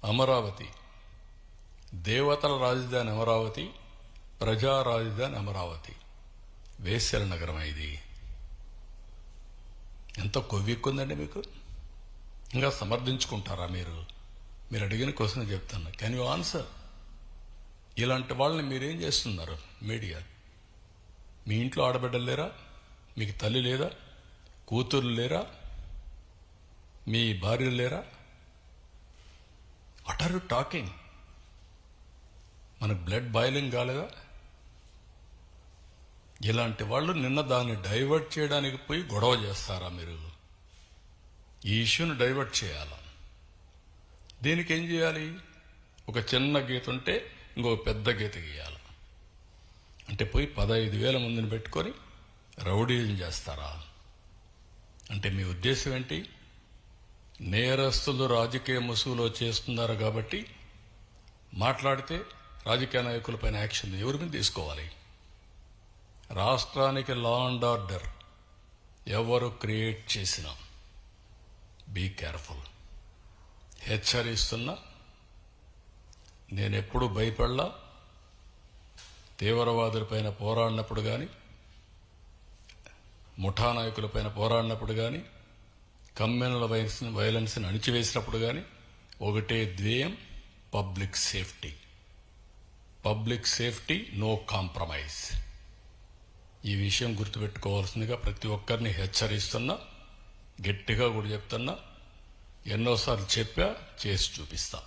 అమరావతి, దేవతల రాజధాని అమరావతి, ప్రజా రాజధాని అమరావతి, వేశ్యల నగరం. ఇది ఎంత కొవ్వెక్కుందండి మీకు? ఇంకా సమర్థించుకుంటారా మీరు? మీరు అడిగిన క్వశ్చన్ చెప్తాను. Can you answer? ఇలాంటి వాళ్ళని మీరేం చేస్తున్నారు? మీడియా, మీ ఇంట్లో ఆడబిడ్డలు లేరా? మీకు తల్లి లేదా? కూతుర్లు లేరా? మీ భార్యలు లేరా? What are you talking? మనకు బ్లడ్ బాయిలింగ్ కాలేదా? ఇలాంటి వాళ్ళు నిన్న దాన్ని డైవర్ట్ చేయడానికి పోయి గొడవ చేస్తారా మీరు? ఈ ఇష్యూని డైవర్ట్ చేయాలా? దీనికి ఏం చేయాలి? ఒక చిన్న గీత ఉంటే ఇంకో పెద్ద గీత గీయాలి. అంటే పోయి 15,000 మందిని పెట్టుకొని రౌడీజం చేస్తారా? అంటే మీ ఉద్దేశం ఏంటి? నేరస్తులు రాజకీయ ముసుగులో చేస్తున్నారు కాబట్టి మాట్లాడితే రాజకీయ నాయకులపైన యాక్షన్ ఎవరి మీద తీసుకోవాలి? రాష్ట్రానికి లా అండ్ ఆర్డర్ ఎవరు క్రియేట్ చేసినా బీ కేర్ఫుల్. హెచ్చరిస్తున్నా. నేనెప్పుడు భయపడలా. తీవ్రవాదులపైన పోరాడినప్పుడు కానీ, ముఠా నాయకులపైన పోరాడినప్పుడు కానీ, కమ్యూనల్ వైలెన్స్ని అణిచివేసినప్పుడు కానీ ఒకటే ధ్యేయం, public safety. Public safety, no compromise. ఈ విషయం గుర్తుపెట్టుకోవాల్సిందిగా ప్రతి ఒక్కరిని హెచ్చరిస్తున్నా. గట్టిగా కూడా చెప్తున్నా. ఎన్నోసార్లు చెప్పా, చేసి చూపిస్తా.